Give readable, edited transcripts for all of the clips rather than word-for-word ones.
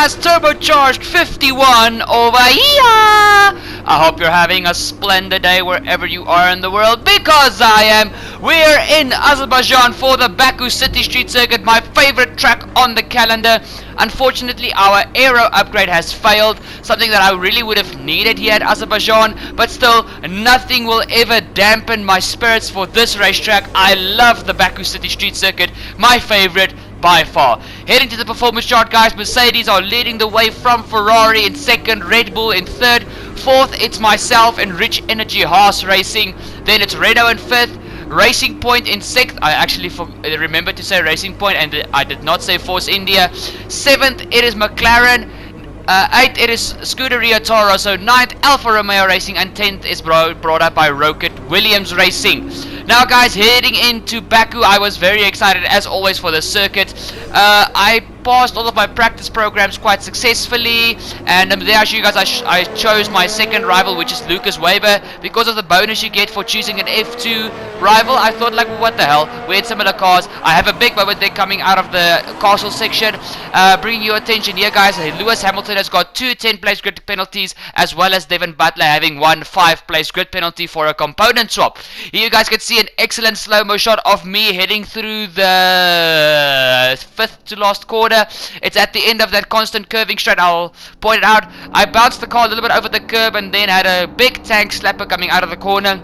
guys, turbocharged 51 over here. I hope you're having a splendid day wherever you are in the world, because I am. We're in Azerbaijan for the Baku City Street Circuit, my favorite track on the calendar. Unfortunately, our aero upgrade has failed, something that I really would have needed here at Azerbaijan, but still, nothing will ever dampen my spirits for this racetrack. I love the Baku City Street Circuit, my favorite by far. Heading to the performance chart, guys, Mercedes are leading the way from Ferrari in second, Red Bull in third, fourth it's myself and Rich Energy Haas Racing, then it's Renault in fifth, Racing Point in sixth. I actually remembered to say Racing Point and I did not say Force India. Seventh it is McLaren, eighth it is Scuderia Toro, so ninth Alfa Romeo Racing, and 10th is brought up by Rocket Williams Racing. Now guys, heading into Baku, I was very excited as always for the circuit. I passed all of my practice programs quite successfully, and there I show you guys I chose my second rival, which is Lucas Weber, because of the bonus you get for choosing an F2 rival. I thought, like, what the hell, we had similar cars. I have a big moment there coming out of the castle section. Bringing your attention here, guys, Lewis Hamilton has got 2 10-place grid penalties, as well as Devin Butler having 1 5-place grid penalty for a component swap. Here you guys can see an excellent slow-mo shot of me heading through the 5th to last quarter. It's at the end of that constant curving straight. I'll point it out. I bounced the car a little bit over the curb and then had a big tank slapper coming out of the corner.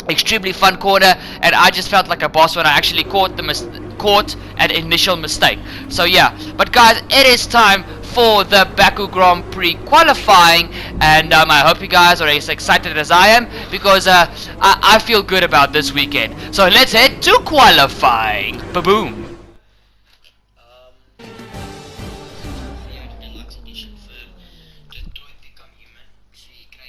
Extremely fun corner, and I just felt like a boss when I actually caught an initial mistake. So yeah, but guys, it is time for the Baku Grand Prix qualifying, and I hope you guys are as excited as I am, because I feel good about this weekend. So let's head to qualifying. Ba-boom.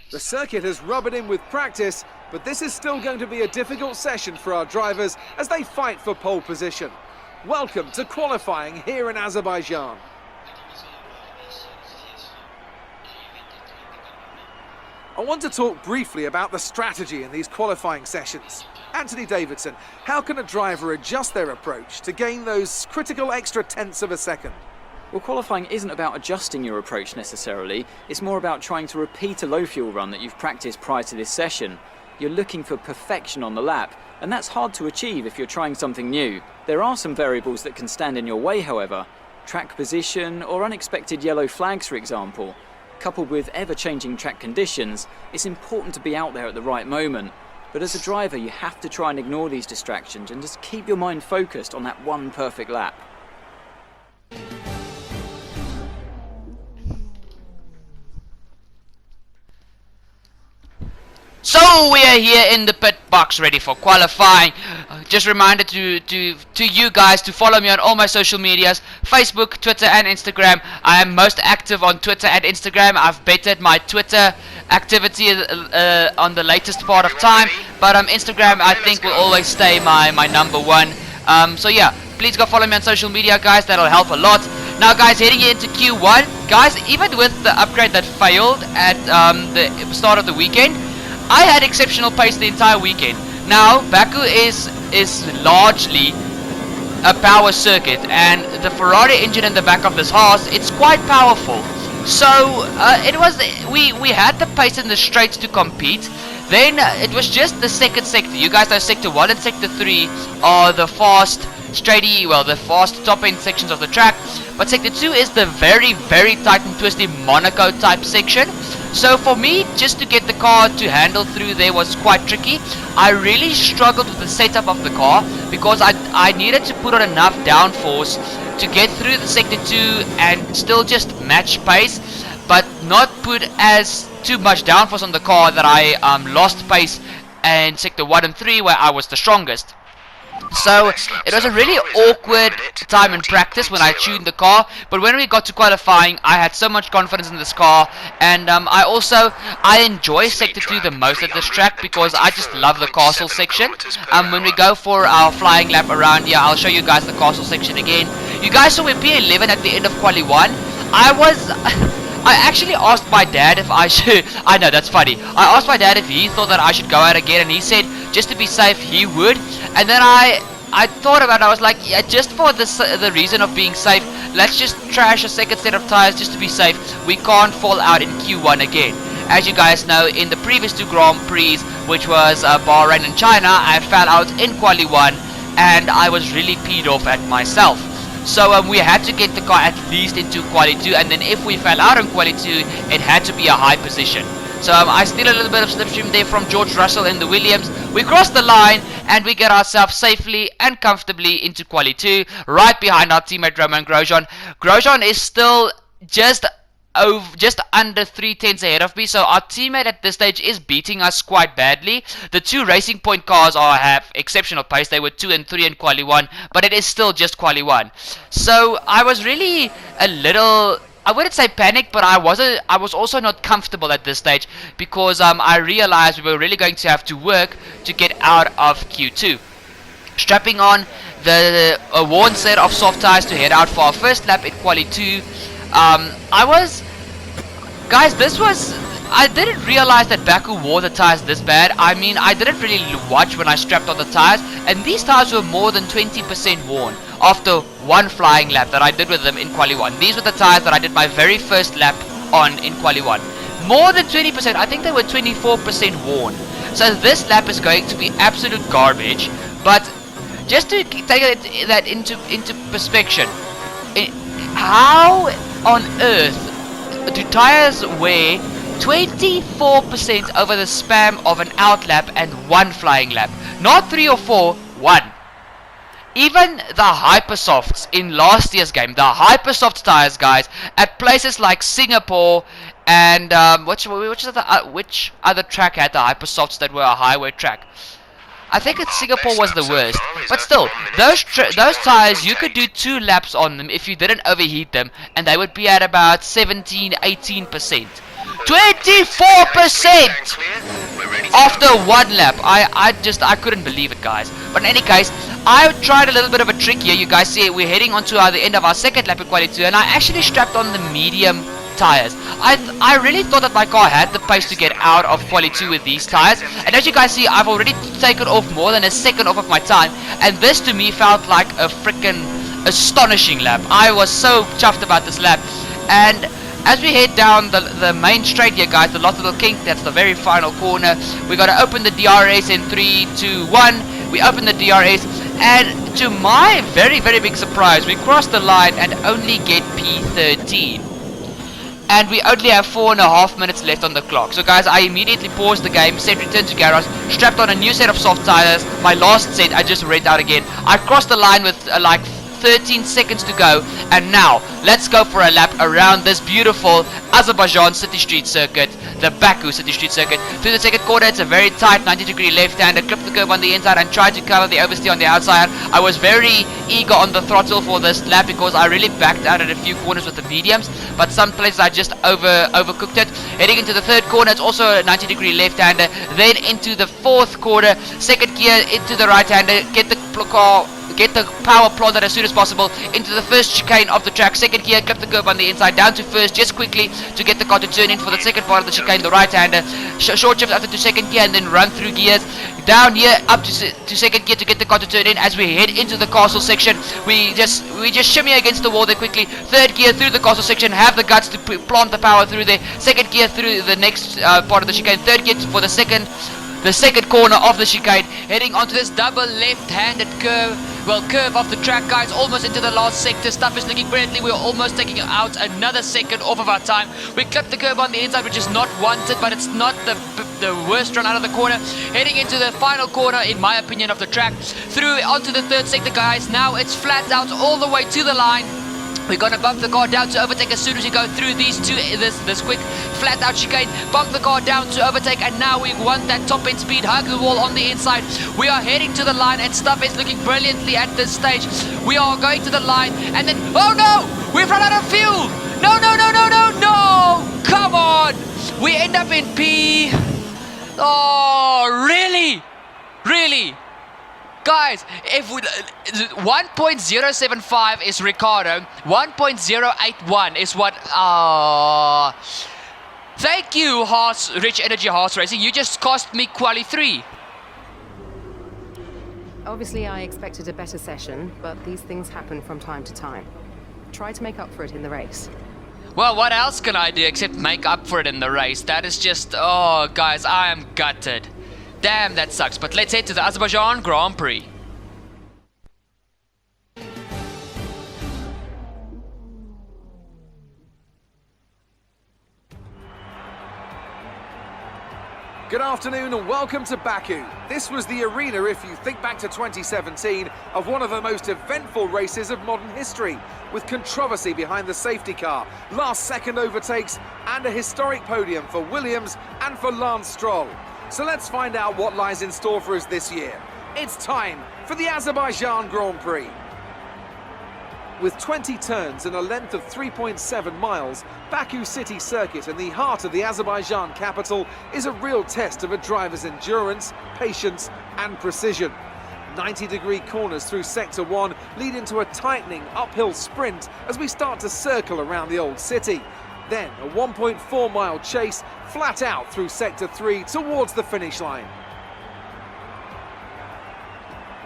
The circuit has rub it in with practice, but this is still going to be a difficult session for our drivers as they fight for pole position. Welcome to qualifying here in Azerbaijan. I want to talk briefly about the strategy in these qualifying sessions. Anthony Davidson, how can a driver adjust their approach to gain those critical extra tenths of a second? Well, qualifying isn't about adjusting your approach necessarily, it's more about trying to repeat a low fuel run that you've practiced prior to this session. You're looking for perfection on the lap, and that's hard to achieve if you're trying something new. There are some variables that can stand in your way, however. Track position or unexpected yellow flags, for example. Coupled with ever-changing track conditions, it's important to be out there at the right moment. But as a driver, you have to try and ignore these distractions and just keep your mind focused on that one perfect lap. So we are here in the pit box ready for qualifying. Just a reminder to you guys to follow me on all my social medias, Facebook, Twitter and Instagram. I am most active on Twitter and Instagram. I've bettered my Twitter activity on the latest part of time, but Instagram I think will always stay my number one. So yeah, please go follow me on social media, guys. That'll help a lot. Now guys, heading into Q1, guys, even with the upgrade that failed at the start of the weekend, I had exceptional pace the entire weekend. Now, Baku is largely a power circuit, and the Ferrari engine in the back of this Haas, it's quite powerful. So, we had the pace in the straights to compete. Then, it was just the second sector. You guys know Sector 1 and Sector 3 are the fast, straighty, well, the fast top-end sections of the track. But Sector 2 is the very, very tight and twisty Monaco type section. So for me, just to get the car to handle through there was quite tricky. I really struggled with the setup of the car because I needed to put on enough downforce to get through the Sector 2 and still just match pace, but not put as too much downforce on the car that I lost pace in Sector 1 and 3 where I was the strongest. So it was a really awkward time in practice when I tuned the car, but when we got to qualifying I had so much confidence in this car, and I enjoy Sector 2 the most at this track because I just love the castle section. When we go for our flying lap around here, I'll show you guys the castle section again. You guys saw me P11 at the end of Quali 1. I actually asked my dad if I should, I know that's funny, I asked my dad if he thought that I should go out again, and he said just to be safe he would, and then I I thought about it, I was like, yeah, just for the reason of being safe, let's just trash a second set of tires just to be safe. We can't fall out in Q1 again. As you guys know, in the previous 2 Grand Prix, which was Bahrain and China, I fell out in Quali 1 and I was really peed off at myself. So we had to get the car at least into Quali 2, and then if we fell out in Quali 2, it had to be a high position. So I steal a little bit of slipstream there from George Russell in the Williams. We cross the line and we get ourselves safely and comfortably into Quali 2, right behind our teammate Romain Grosjean. Grosjean is still just under 3/10 ahead of me, so our teammate at this stage is beating us quite badly. The 2 Racing Point cars have exceptional pace. They were 2 and 3 in Quali 1, but it is still just Quali 1. So I was really a little, I wouldn't say panicked, but I was also not comfortable at this stage, because I realized we were really going to have to work to get out of Q2. Strapping on the worn set of soft tires to head out for our first lap in Quali 2. I didn't realize that Baku wore the tires this bad. I mean, I didn't really watch when I strapped on the tires, and these tires were more than 20% worn after 1 flying lap that I did with them in Quali 1. These were the tires that I did my very first lap on in Quali 1. More than 20%, I think they were 24% worn. So this lap is going to be absolute garbage, but just to take that into perspective, how on earth do tires wear 24% over the span of an out lap and 1 flying lap? Not 3 or 4, 1. Even the Hypersofts in last year's game, the Hypersoft tires, guys, at places like Singapore and which other track had the Hypersofts that were a highway track? I think Singapore was the worst, but still, those tires, you could do 2 laps on them if you didn't overheat them, and they would be at about 17-18%. 24% after 1 lap. I couldn't believe it, guys. But in any case, I tried a little bit of a trick here. You guys see we're heading on to the end of our second lap in Quali 2, and I actually strapped on the medium tires. I really thought that my car had the pace to get out of Quali 2 with these tires, and as you guys see, I've already taken off more than a second off of my time, and this to me felt like a freaking astonishing lap. I was so chuffed about this lap. And as we head down the main straight here, guys, the Lot Little Kink, that's the very final corner, we got to open the DRS in 3, 2, 1. We open the DRS, and to my very, very big surprise, we cross the line and only get P13. And we only have 4.5 minutes left on the clock. So guys, I immediately paused the game, set return to garage, strapped on a new set of soft tires. My last set I just read out again. I crossed the line with like 13 seconds to go, and now let's go for a lap around this beautiful Azerbaijan city street circuit, the Baku city street circuit. Through the second quarter, it's a very tight 90-degree left-hander, clip the curb on the inside and try to cover the oversteer on the outside. I was very eager on the throttle for this lap because I really backed out at a few corners with the mediums, but some places I just overcooked it. Heading into the third corner, it's also a 90-degree left-hander, then into the fourth quarter, second gear into the right-hander, get the power planted as soon as possible into the first chicane of the track. Second gear, clip the curb on the inside, down to first just quickly to get the car to turn in for the second part of the chicane, the right-hander. Short shift after to second gear and then run through gears. Down here up to second gear to get the car to turn in. As we head into the castle section, we just shimmy against the wall there quickly. Third gear through the castle section, have the guts to plant the power through there. Second gear through the next part of the chicane. Third gear for the second corner of the chicane, heading onto this double left-handed curve of the track, guys, almost into the last sector. Stuff is looking brilliantly. We're almost taking out another second off of our time. We clip the curb on the inside, which is not wanted, but it's not the worst run out of the corner. Heading into the final corner, in my opinion, of the track, through onto the third sector, guys. Now it's flat out all the way to the line. We're gonna bump the car down to overtake as soon as we go through these two, this quick flat out chicane. Bump the car down to overtake, and now we want that top end speed, hug the wall on the inside. We are heading to the line, and stuff is looking brilliantly at this stage. We are going to the line, and then, oh no! We've run out of fuel! No! Come on! We end up in P. Oh, really? Guys, if we 1.075 is Ricardo, 1.081 is what thank you, Rich Energy Horse Racing. You just cost me Quali 3. Obviously, I expected a better session, but these things happen from time to time. Try to make up for it in the race. Well, what else can I do except make up for it in the race? That is just... oh, guys, I am gutted. Damn, that sucks. But let's head to the Azerbaijan Grand Prix. Good afternoon and welcome to Baku. This was the arena, if you think back to 2017, of one of the most eventful races of modern history, with controversy behind the safety car, last-second overtakes, and a historic podium for Williams and for Lance Stroll. So let's find out what lies in store for us this year. It's time for the Azerbaijan Grand Prix. With 20 turns and a length of 3.7 miles, Baku City Circuit in the heart of the Azerbaijan capital is a real test of a driver's endurance, patience and precision. 90-degree corners through Sector 1 lead into a tightening uphill sprint as we start to circle around the old city. Then a 1.4-mile chase flat out through Sector 3 towards the finish line.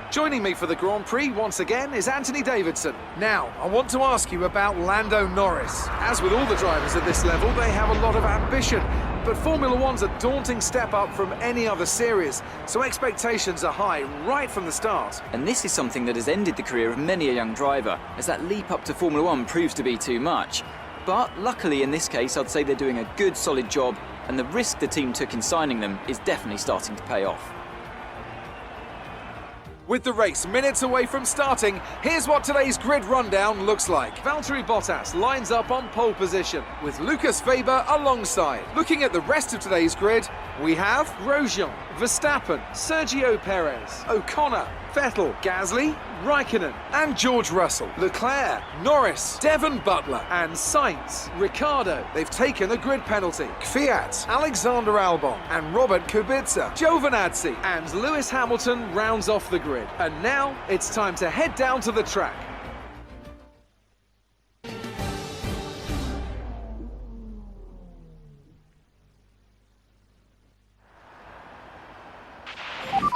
Joining me for the Grand Prix once again is Anthony Davidson. Now, I want to ask you about Lando Norris. As with all the drivers at this level, they have a lot of ambition, but Formula One's a daunting step up from any other series, so expectations are high right from the start. And this is something that has ended the career of many a young driver, as that leap up to Formula One proves to be too much. But luckily in this case, I'd say they're doing a good, solid job, and the risk the team took in signing them is definitely starting to pay off. With the race minutes away from starting, here's what today's grid rundown looks like. Valtteri Bottas lines up on pole position, with Lucas Weber alongside. Looking at the rest of today's grid, we have Grosjean, Verstappen, Sergio Perez, O'Connor, Vettel, Gasly, Raikkonen and George Russell, Leclerc, Norris, Devon Butler and Sainz, Ricciardo. They've taken a grid penalty. Kvyat, Alexander Albon and Robert Kubica, Giovinazzi and Lewis Hamilton rounds off the grid. And now it's time to head down to the track.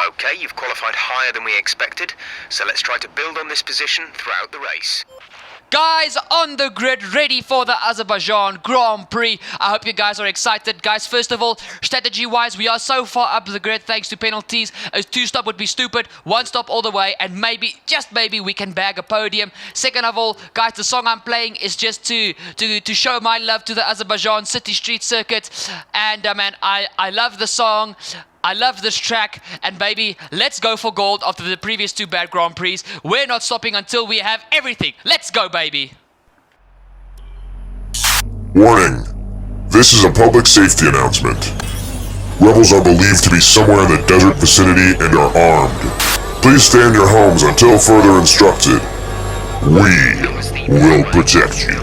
Okay, you've qualified higher than we expected, so let's try to build on this position throughout the race. Guys on the grid, ready for the Azerbaijan Grand Prix. I hope you guys are excited. Guys, first of all, strategy-wise, we are so far up the grid thanks to penalties. A 2-stop would be stupid, 1 stop all the way, and maybe, just maybe, we can bag a podium. Second of all, guys, the song I'm playing is just to show my love to the Azerbaijan City Street Circuit. And man, I love the song. I love this track, and baby, let's go for gold after the previous 2 bad Grand Prix. We're not stopping until we have everything. Let's go, baby. Warning. This is a public safety announcement. Rebels are believed to be somewhere in the desert vicinity and are armed. Please stay in your homes until further instructed. We will protect you.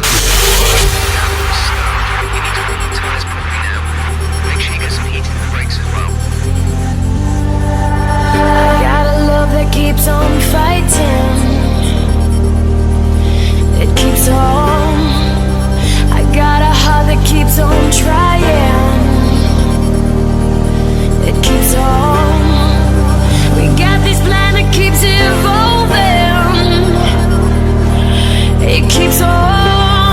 Keeps on fighting, it keeps on. I got a heart that keeps on trying, it keeps on. We got this plan that keeps evolving, it keeps on.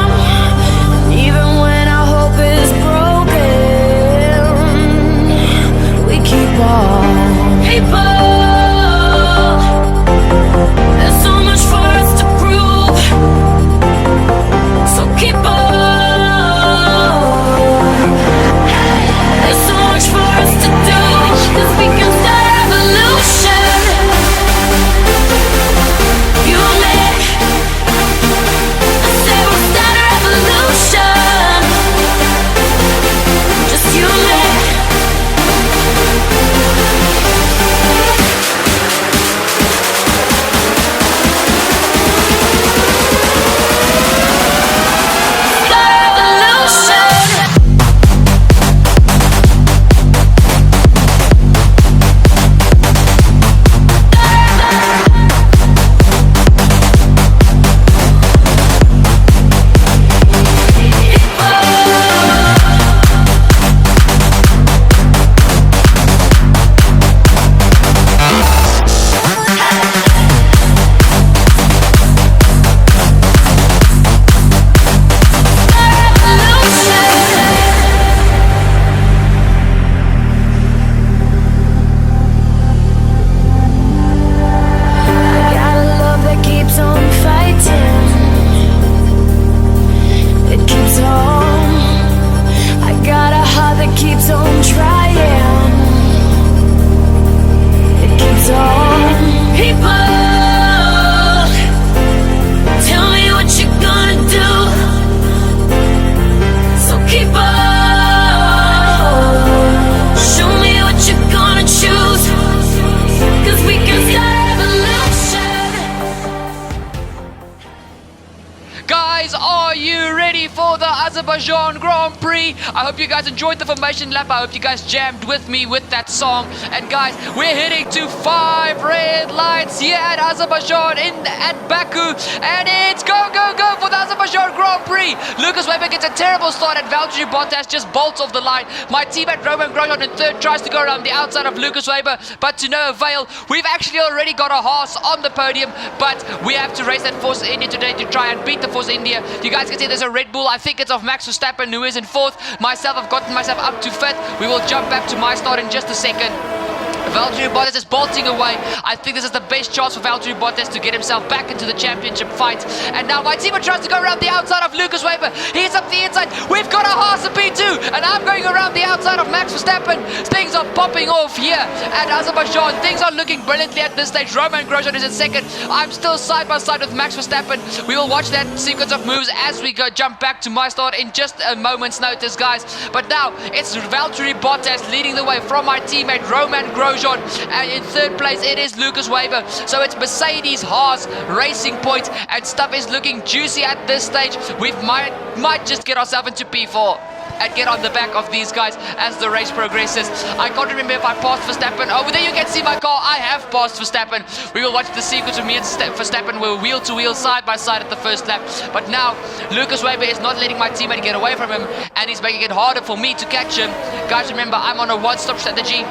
me. I hope you guys enjoyed the formation lap. I hope you guys jammed with me with that song. And guys, we're heading to 5 red lights here at Azerbaijan at Baku. And it's go for the Azerbaijan Grand Prix. Lucas Weber gets a terrible start and Valtteri Bottas just bolts off the line. My teammate Roman Grosjean in third tries to go around the outside of Lucas Weber, but to no avail. We've actually already got a Haas on the podium, but we have to race that Force India today to try and beat the Force India. You guys can see there's a Red Bull. I think it's of Max Verstappen, who is in 4th. Myself, I've gotten myself up to 5th. We will jump back to my start in just a second. Valtteri Bottas is bolting away. I think this is the best chance for Valtteri Bottas to get himself back into the championship fight. And now my teammate tries to go around the outside of Lucas Weber. He's up the inside. We've got a Haas in P2, and I'm going around the outside of Max Verstappen. Things are popping off here at Azerbaijan. Things are looking brilliantly at this stage. Roman Grosjean is in 2nd. I'm still side by side with Max Verstappen. We will watch that sequence of moves as we go jump back to my start in just a moment's notice, guys. But now it's Valtteri Bottas leading the way from my teammate Roman Grosjean. And in 3rd place it is Lucas Weber. So it's Mercedes, Haas, Racing Point, and stuff is looking juicy at this stage. We might just get ourselves into P4 and get on the back of these guys as the race progresses. I can't remember if I passed Verstappen. Over there you can see my car. I have passed Verstappen. We will watch the sequence of me and Verstappen. We're wheel to wheel, side by side at the first lap. But now Lucas Weber is not letting my teammate get away from him, and he's making it harder for me to catch him. Guys, remember, I'm on a one-stop strategy.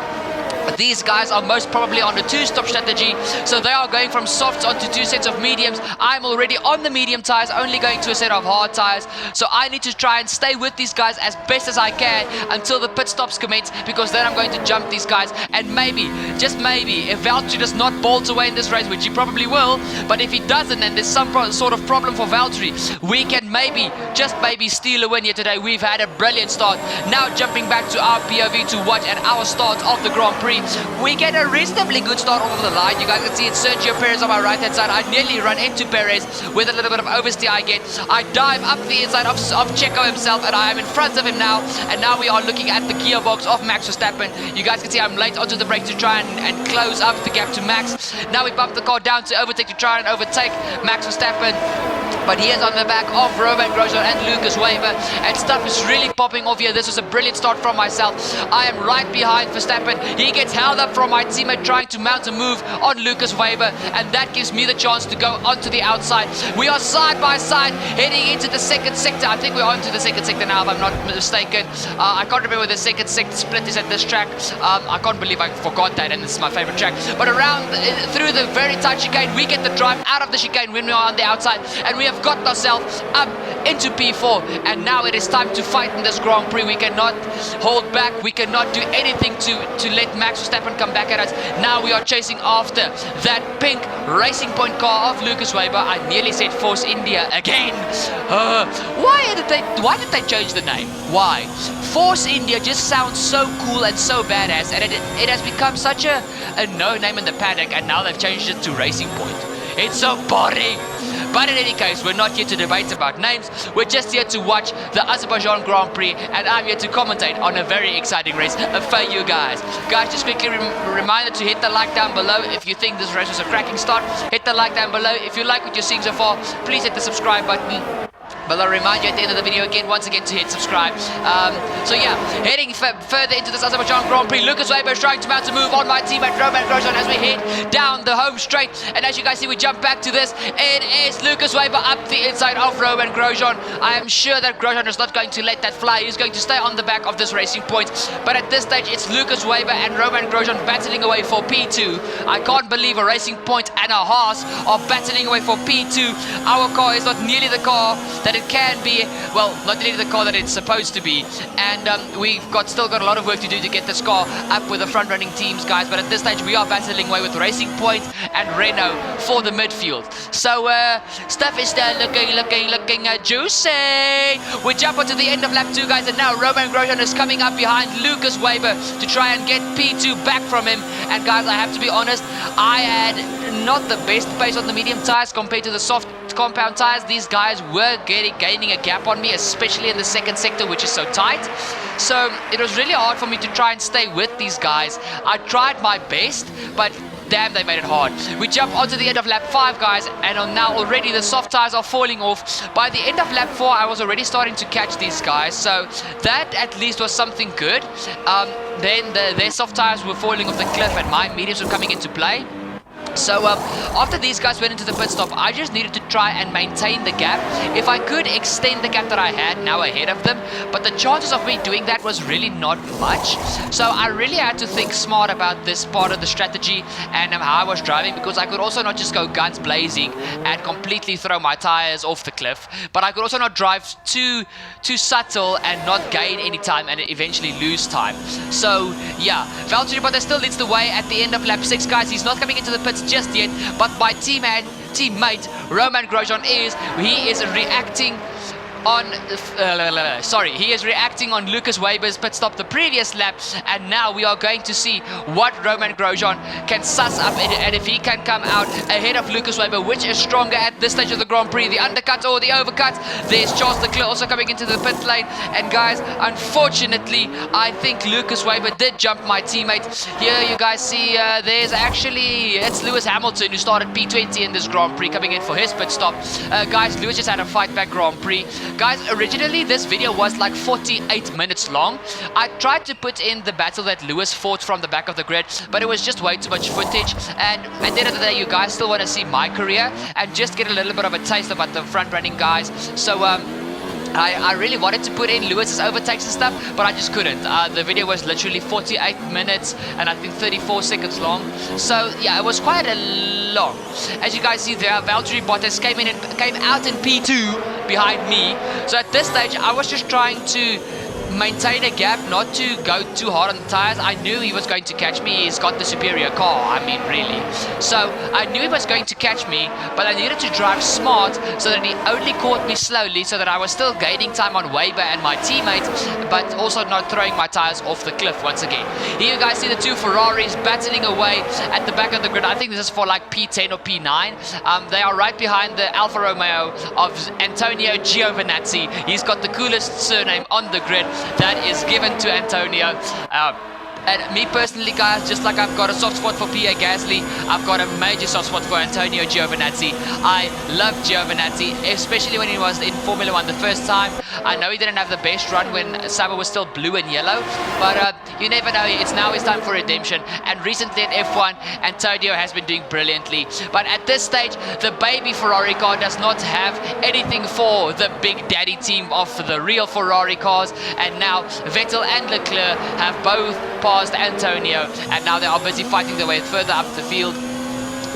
These guys are most probably on the 2-stop strategy, so they are going from softs onto 2 sets of mediums. I'm already on the medium tires, only going to a set of hard tires, so I need to try and stay with these guys as best as I can until the pit stops commence, because then I'm going to jump these guys. And maybe, just maybe, if Valtteri does not bolt away in this race, which he probably will, but if he doesn't and there's some sort of problem for Valtteri, we can maybe, just maybe, steal a win here today. We've had a brilliant start. Now jumping back to our POV to watch at our start of the Grand Prix. We get a reasonably good start over the line. You guys can see it's Sergio Perez on my right hand side. I nearly run into Perez with a little bit of oversteer I get. I dive up the inside of Checo himself, and I am in front of him now. And now we are looking at the gearbox of Max Verstappen. You guys can see I'm late onto the brake to try and close up the gap to Max. Now we bump the car down to overtake to try and overtake Max Verstappen. But he is on the back of Roman Grosjean and Lucas Weber, and stuff is really popping off here. This was a brilliant start from myself. I am right behind Verstappen. He gets held up from my teammate trying to mount a move on Lucas Weber, and that gives me the chance to go onto the outside. We are side by side heading into the 2nd sector. I think we're onto the 2nd sector now, if I'm not mistaken. I can't remember the 2nd sector split is at this track. I can't believe I forgot that, and this is my favorite track. But around through the very tight chicane, we get the drive out of the chicane when we are on the outside, and we have gotten ourselves up into P4, and now it is time to fight in this Grand Prix. We cannot hold back. We cannot do anything to let Max Verstappen come back at us. Now we are chasing after that pink Racing Point car of Lucas Weber. I nearly said Force India again. Why did they change the name? Why? Force India just sounds so cool and so badass, and it has become such a no name in the paddock, and now they've changed it to Racing Point. It's so boring. But in any case, we're not here to debate about names. We're just here to watch the Azerbaijan Grand Prix, and I'm here to commentate on a very exciting race for you guys. Guys, just quickly reminder to hit the like down below if you think this race was a cracking start. Hit the like down below. If you like what you're seeing so far, please hit the subscribe button. But I'll remind you at the end of the video once again to hit subscribe. So yeah, heading further into this Azerbaijan Grand Prix, Lucas Weber is trying to mount a move on my teammate Roman Grosjean as we head down the home straight. And as you guys see, we jump back to this. It is Lucas Weber up the inside of Roman Grosjean. I am sure that Grosjean is not going to let that fly. He's going to stay on the back of this Racing Point. But at this stage, it's Lucas Weber and Roman Grosjean battling away for P2. I can't believe a Racing Point and a Haas are battling away for P2. Our car is not nearly the car that it can be, well, not nearly the car that it's supposed to be, and we've still got a lot of work to do to get this car up with the front running teams, guys. But at this stage we are battling away with Racing Point and Renault for the midfield, so stuff is still looking juicy. We jump onto the end of lap 2, guys, and now Roman Grosjean is coming up behind Lucas Weber to try and get P2 back from him. And guys, I have to be honest, I had not the best pace on the medium tires compared to the soft compound tires. These guys were gaining a gap on me, especially in the 2nd sector, which is so tight. So it was really hard for me to try and stay with these guys. I tried my best, but damn, they made it hard. We jump onto the end of lap 5, guys, and now already the soft tires are falling off. By the end of lap 4, I was already starting to catch these guys, so that at least was something good. Then their soft tires were falling off the cliff and my mediums were coming into play. So after these guys went into the pit stop, I just needed to try and maintain the gap. If I could extend the gap that I had now ahead of them, but the chances of me doing that was really not much. So I really had to think smart about this part of the strategy and how I was driving, because I could also not just go guns blazing and completely throw my tires off the cliff, but I could also not drive too subtle and not gain any time and eventually lose time. So yeah, Valtteri Bottas still leads the way at the end of lap 6, guys. He's not coming into the pits just yet, but my teammate Roman Grosjean he is reacting on he is reacting on Lucas Weber's pit stop the previous lap, and now we are going to see what Roman Grosjean can suss up and if he can come out ahead of Lucas Weber, which is stronger at this stage of the Grand Prix, the undercut or the overcut. There's Charles Leclerc also coming into the pit lane, and guys, unfortunately I think Lucas Weber did jump my teammate. Here you guys see it's Lewis Hamilton who started P20 in this Grand Prix coming in for his pit stop. Guys, Lewis just had a fight back Grand Prix. Guys, originally this video was like 48 minutes long. I tried to put in the battle that Lewis fought from the back of the grid, but it was just way too much footage. And at the end of the day, you guys still want to see my career and just get a little bit of a taste about the front running guys. So I really wanted to put in Lewis's overtakes and stuff, but I just couldn't. The video was literally 48 minutes and I think 34 seconds long. So yeah, it was quite a long. As you guys see there, Valtteri Bottas came out in P2 behind me. So at this stage, I was just trying to maintain a gap, not to go too hard on the tires. I knew he was going to catch me. He's got the superior car, I mean, really. So I knew he was going to catch me, but I needed to drive smart so that he only caught me slowly, so that I was still gaining time on Weber and my teammate, but also not throwing my tires off the cliff once again. Here you guys see the two Ferraris battling away at the back of the grid. I think this is for like P10 or P9. They are right behind the Alfa Romeo of Antonio Giovinazzi. He's got the coolest surname on the grid. That is given to Antonio. And me personally, guys, just like I've got a soft spot for Pierre Gasly, I've got a major soft spot for Antonio Giovinazzi. I love Giovinazzi, especially when he was in Formula 1 the first time. I know he didn't have the best run when Sauber was still blue and yellow, but you never know. It's now his time for redemption. And recently in F1, Antonio has been doing brilliantly. But at this stage, the baby Ferrari car does not have anything for the big daddy team of the real Ferrari cars. And now Vettel and Leclerc have both passed Antonio, and now they are busy fighting their way further up the field.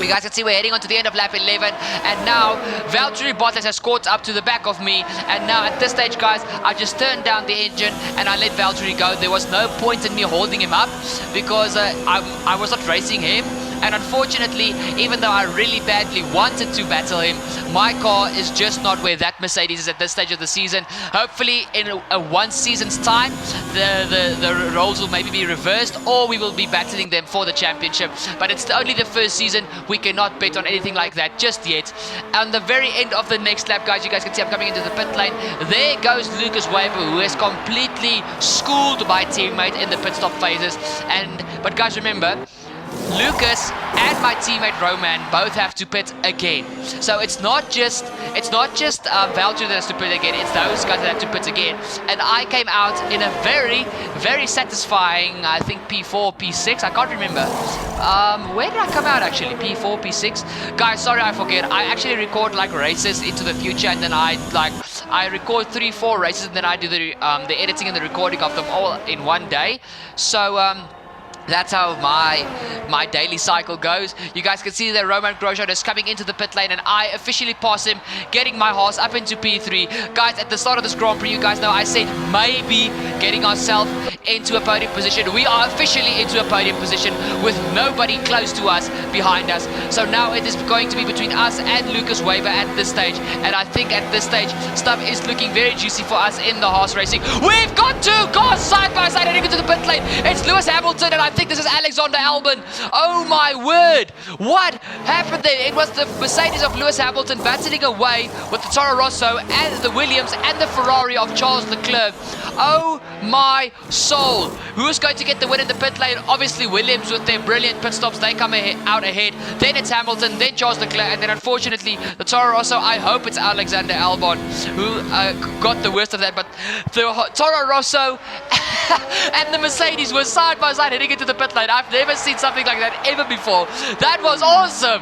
You guys can see we're heading on to the end of lap 11, and now Valtteri Bottas has caught up to the back of me, and now at this stage, guys, I just turned down the engine and I let Valtteri go. There was no point in me holding him up because I was not racing him. And unfortunately, even though I really badly wanted to battle him, my car is just not where that Mercedes is at this stage of the season. Hopefully in one season's time, the roles will maybe be reversed, or we will be battling them for the championship. But it's only the first season. We cannot bet on anything like that just yet. On the very end of the next lap, guys, you guys can see I'm coming into the pit lane. There goes Lucas Weber, who has completely schooled my teammate in the pit stop phases. But guys, remember, Lucas and my teammate Roman both have to pit again. So it's not just Valtteri that has to pit again, it's those guys that have to pit again. And I came out in a very, very satisfying, I think P4, P6, I can't remember. Where did I come out actually? P4, P6? Guys, sorry, I forget. I actually record like races into the future, and then I record 3-4 races, and then I do the editing and the recording of them all in one day. So that's how my daily cycle goes. You guys can see that Roman Grosjean is coming into the pit lane, and I officially pass him, getting my horse up into P3. Guys, at the start of this Grand Prix, you guys know I said maybe getting ourselves into a podium position. We are officially into a podium position with nobody close to us behind us. So now it is going to be between us and Lucas Weber at this stage. And I think at this stage, stuff is looking very juicy for us in the horse racing. We've got two cars side by side heading into the pit lane. It's Lewis Hamilton, and I think this is Alexander Albon. Oh my word, what happened there? It was the Mercedes of Lewis Hamilton battling away with the Toro Rosso and the Williams and the Ferrari of Charles Leclerc. Oh my soul. Who's going to get the win in the pit lane? Obviously Williams with their brilliant pit stops. They come out ahead. Then it's Hamilton, then Charles Leclerc, and then unfortunately the Toro Rosso, I hope it's Alexander Albon who got the worst of that. But the Toro Rosso and the Mercedes were side by side heading into the pit lane. I've never seen something like that ever before. That was awesome.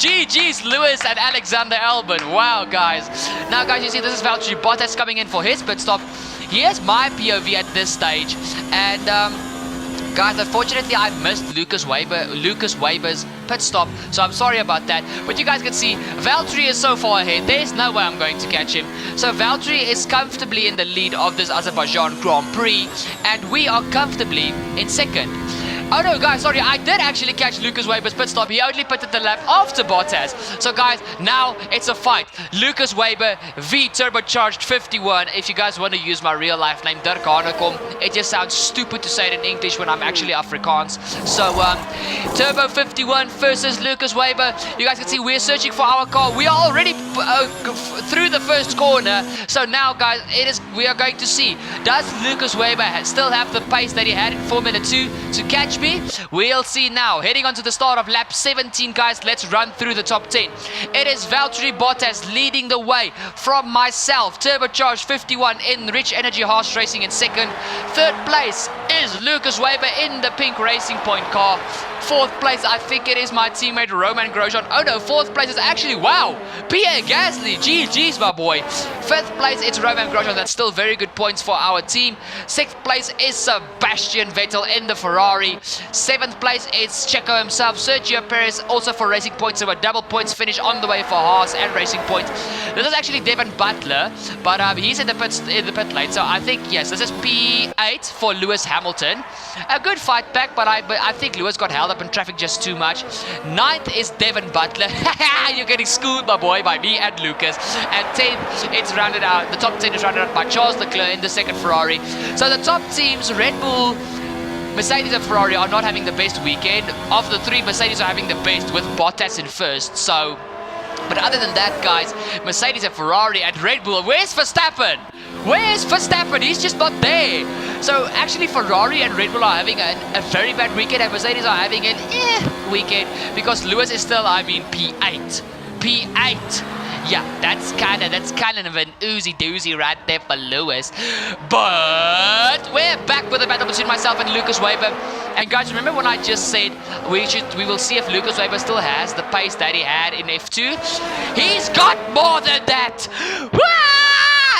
GG's Lewis and Alexander Albon. Wow, guys. Now, guys, you see this is Valtteri Bottas coming in for his pit stop. Here's my POV at this stage. And, guys, unfortunately, I missed Lucas Weber's pit stop, so I'm sorry about that. But you guys can see, Valtteri is so far ahead, there's no way I'm going to catch him. So Valtteri is comfortably in the lead of this Azerbaijan Grand Prix, and we are comfortably in second. Oh no, guys, sorry, I did actually catch Lucas Weber's pit stop. He only pitted the lap after Bottas. So, guys, now it's a fight. Lucas Weber v Turbocharged 51. If you guys want to use my real life name, Dirk Hanekom. It just sounds stupid to say it in English when I'm actually Afrikaans. So, Turbo 51 versus Lucas Weber. You guys can see we're searching for our car. We are already through the first corner. So now, guys, we are going to see, does Lucas Weber still have the pace that he had in Formula 2 to catch me? We'll see now. Heading on to the start of lap 17, guys. Let's run through the top 10. It is Valtteri Bottas leading the way from myself. Turbocharged 51 in Rich Energy Haas Racing in second. Third place is Lucas Weber in the pink Racing Point car. Fourth place, I think it is my teammate Roman Grosjean. Oh no, fourth place is actually, wow, Pierre Gasly. GG's, my boy. Fifth place, it's Roman Grosjean. That's still very good points for our team. Sixth place is Sebastian Vettel in the Ferrari. Seventh place is Checo himself, Sergio Perez, also for Racing Point. So a double points finish on the way for Haas and Racing Point. This is actually Devon Butler, but he's in the pit lane. So I think, yes, this is P8 for Lewis Hamilton. A good fight back, but I think Lewis got held up in traffic just too much. Ninth is Devon Butler. You're getting schooled, my boy, by me and Lucas. And 10th, it's rounded out. The top 10 is rounded out by Charles Leclerc in the second Ferrari. So the top teams, Red Bull, Mercedes and Ferrari, are not having the best weekend. Of the three, Mercedes are having the best with Bottas in first. So, but other than that, guys, Mercedes and Ferrari and Red Bull. Where's Verstappen? Where's Verstappen? He's just not there. So actually Ferrari and Red Bull are having a very bad weekend, and Mercedes are having an weekend because Lewis is still, P8. P8. Yeah, that's kind of an oozy doozy right there for Lewis. But we're back with a battle between myself and Lucas Weber. And guys, remember when I just said we will see if Lucas Weber still has the pace that he had in F2? He's got more than that.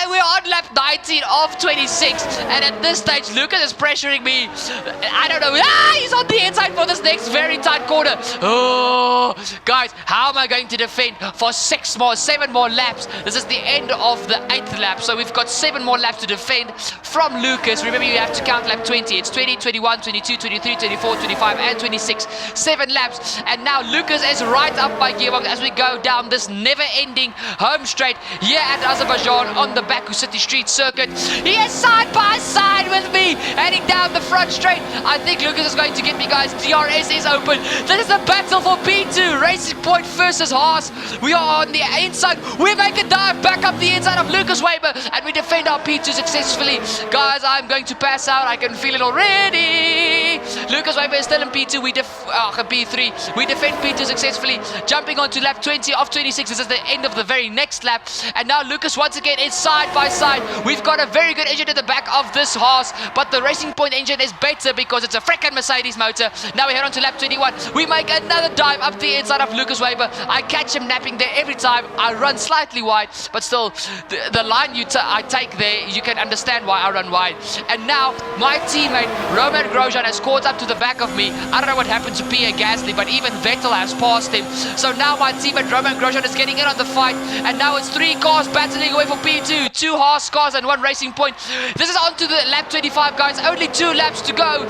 We're on lap 19 of 26, and at this stage Lucas is pressuring me. I don't know. He's on the inside for this next very tight corner. Oh, guys, how am I going to defend for 7 more laps? This is the end of the 8th lap, so we've got 7 more laps to defend from Lucas. Remember, you have to count lap 20. It's 20, 21, 22, 23, 24, 25, and 26. 7 laps, and now Lucas is right up by gearbox as we go down this never-ending home straight here at Azerbaijan on the Baku City Street circuit. He is side by side with me, heading down the front straight. I think Lucas is going to get me, guys. DRS is open. This is a battle for P2. Racing Point versus Haas. We are on the inside. We make a dive back up the inside of Lucas Weber, and we defend our P2 successfully. Guys, I'm going to pass out. I can feel it already. Lucas Weber is still in P2. P3. We defend P2 successfully. Jumping on to lap 20 of 26. This is the end of the very next lap. And now Lucas once again is side by side. We've got a very good engine at the back of this Haas, but the Racing Point engine is better because it's a frickin' Mercedes motor. Now we head on to lap 21. We make another dive up the inside of Lucas Weber. I catch him napping there every time. I run slightly wide, but still, the line I take there, you can understand why I run wide. And now my teammate Roman Grosjean has caught up to the back of me. I don't know what happened to Pierre Gasly, but even Vettel has passed him. So now my teammate Roman Grosjean is getting in on the fight, and now it's 3 cars battling away for P2. 2 Haas cars and 1 Racing Point. This is on to the lap 25, guys. Only 2 laps to go.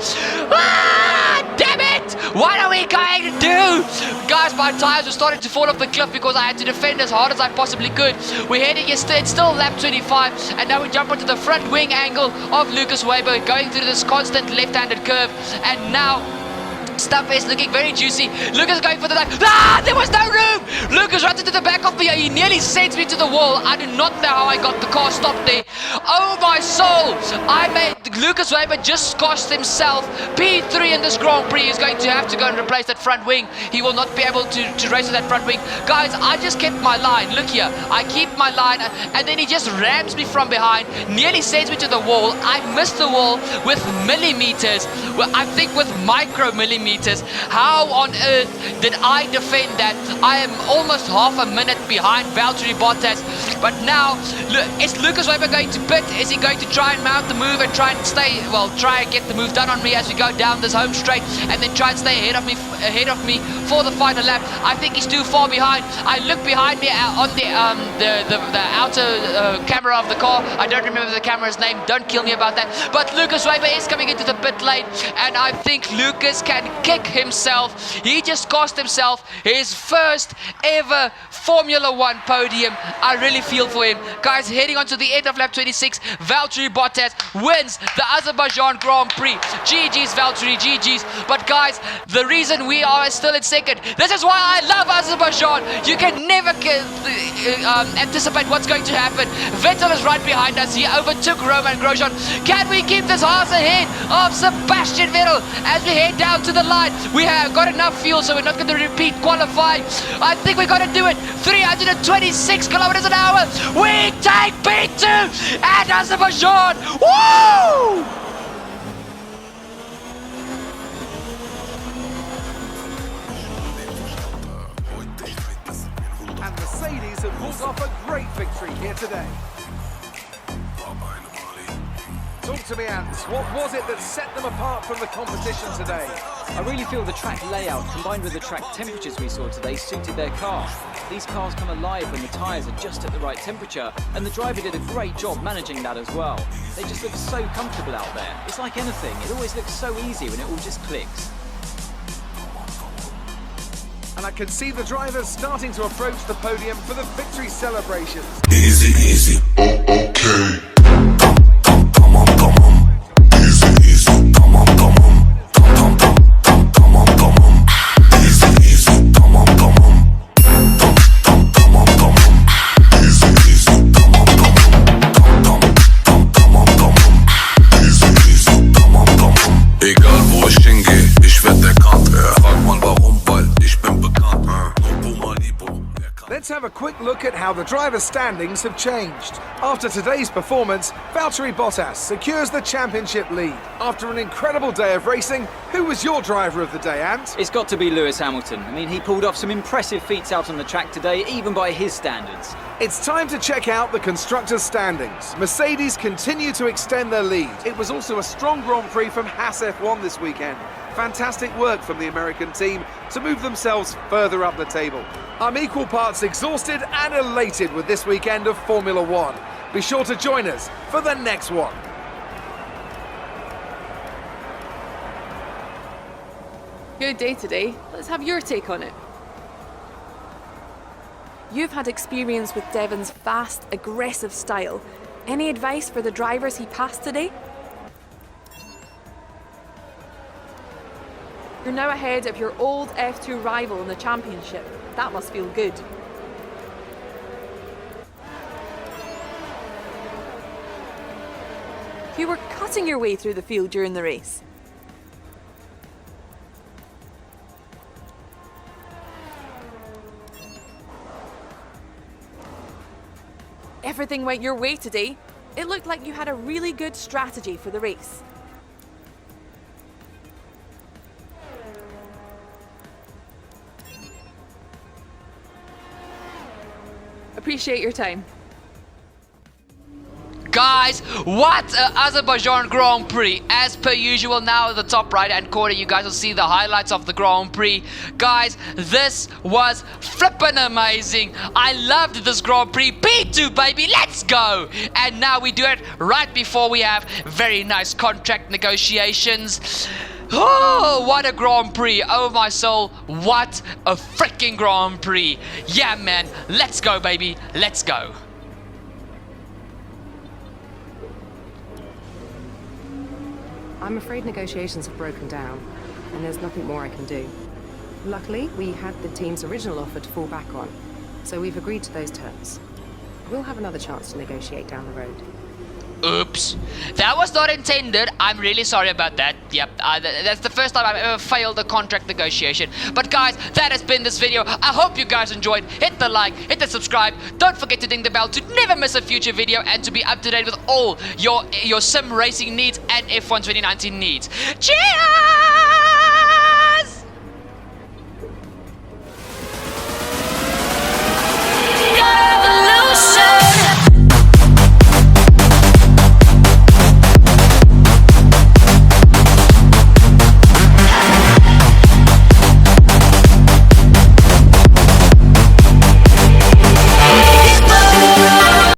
Damn it! What are we going to do? Guys, my tires were starting to fall off the cliff because I had to defend as hard as I possibly could. We're heading, it's still lap 25, and now we jump onto the front wing angle of Lucas Weber, going through this constant left-handed curve, and now stuff is looking very juicy. Lucas going for the dive. Ah, there was no room. Lucas runs into the back of me. He nearly sends me to the wall. I do not know how I got the car stopped there. Oh my soul. Lucas Weber just cost himself P3 in this Grand Prix. He's going to have to go and replace that front wing. He will not be able to race with that front wing. Guys, I just kept my line. Look here. I keep my line and then he just rams me from behind. Nearly sends me to the wall. I missed the wall with millimeters. Well, I think with micro millimeters. How on earth did I defend that? I am almost half a minute behind Valtteri Bottas. But now, is Lucas Weber going to pit? Is he going to try and mount the move and try and try and get the move done on me as we go down this home straight and then try and stay ahead of me for the final lap? I think he's too far behind. I look behind me on the outer camera of the car. I don't remember the camera's name. Don't kill me about that. But Lucas Weber is coming into the pit lane, and I think Lucas can kick himself. He just cost himself his first ever Formula 1 podium. I really feel for him. Guys, heading on to the end of lap 26, Valtteri Bottas wins the Azerbaijan Grand Prix. GG's Valtteri, GG's. But guys, the reason we are still in second, this is why I love Azerbaijan. You can never anticipate what's going to happen. Vettel is right behind us. He overtook Roman Grosjean. Can we keep this Haas ahead of Sebastian Vettel as we head down to the line? We have got enough fuel, so we're not going to repeat qualifying. I think we're going to do it. 326 kilometers an hour. We take P2 at Azerbaijan. Woo! And Mercedes have pulled off a great victory here today. Talk to me, Ants. What was it that set them apart from the competition today? I really feel the track layout combined with the track temperatures we saw today suited their car. These cars come alive when the tyres are just at the right temperature, and the driver did a great job managing that as well. They just look so comfortable out there. It's like anything, it always looks so easy when it all just clicks. And I can see the drivers starting to approach the podium for the victory celebrations. Easy, easy. Oh, okay. Come on, come on. Easy, easy. Come on, come on. Come on, come on. Easy, easy. Come on, come on. Come on, come on. Easy, easy. Come on, come on. Come on, come on. Easy, easy. Come on, come on. Egal wo ich hingehe, ich werd erkannt. Frag mal warum, weil ich bin bekannt. Let's have a quick look at how the drivers' standings have changed. After today's performance, Valtteri Bottas secures the championship lead. After an incredible day of racing, who was your driver of the day, Ant? It's got to be Lewis Hamilton. I mean, he pulled off some impressive feats out on the track today, even by his standards. It's time to check out the constructors' standings. Mercedes continue to extend their lead. It was also a strong Grand Prix from Haas F1 this weekend. Fantastic work from the American team to move themselves further up the table. I'm equal parts exhausted and elated with this weekend of Formula 1. Be sure to join us for the next one. Good day today. Let's have your take on it. You've had experience with Devon's fast, aggressive style. Any advice for the drivers he passed today? You're now ahead of your old F2 rival in the championship. That must feel good. You were cutting your way through the field during the race. Everything went your way today. It looked like you had a really good strategy for the race. Appreciate your time. Guys, what an Azerbaijan Grand Prix. As per usual, now at the top right hand corner you guys will see the highlights of the Grand Prix. Guys, this was flippin' amazing. I loved this Grand Prix. P2 baby, let's go. And now we do it right before we have very nice contract negotiations. Oh, what a Grand Prix. Oh my soul, what a freaking Grand Prix. Yeah man, let's go baby, let's go. I'm afraid negotiations have broken down. and there's nothing more I can do. Luckily, we had the team's original offer to fall back on, so we've agreed to those terms. We'll have another chance to negotiate down the road. Oops. That was not intended. I'm really sorry about that. Yep, that's the first time I've ever failed a contract negotiation. But guys, that has been this video. I hope you guys enjoyed. Hit the like, hit the subscribe. Don't forget to ding the bell to never miss a future video and to be up to date with all your sim racing needs and F1 2019 needs. Cheers!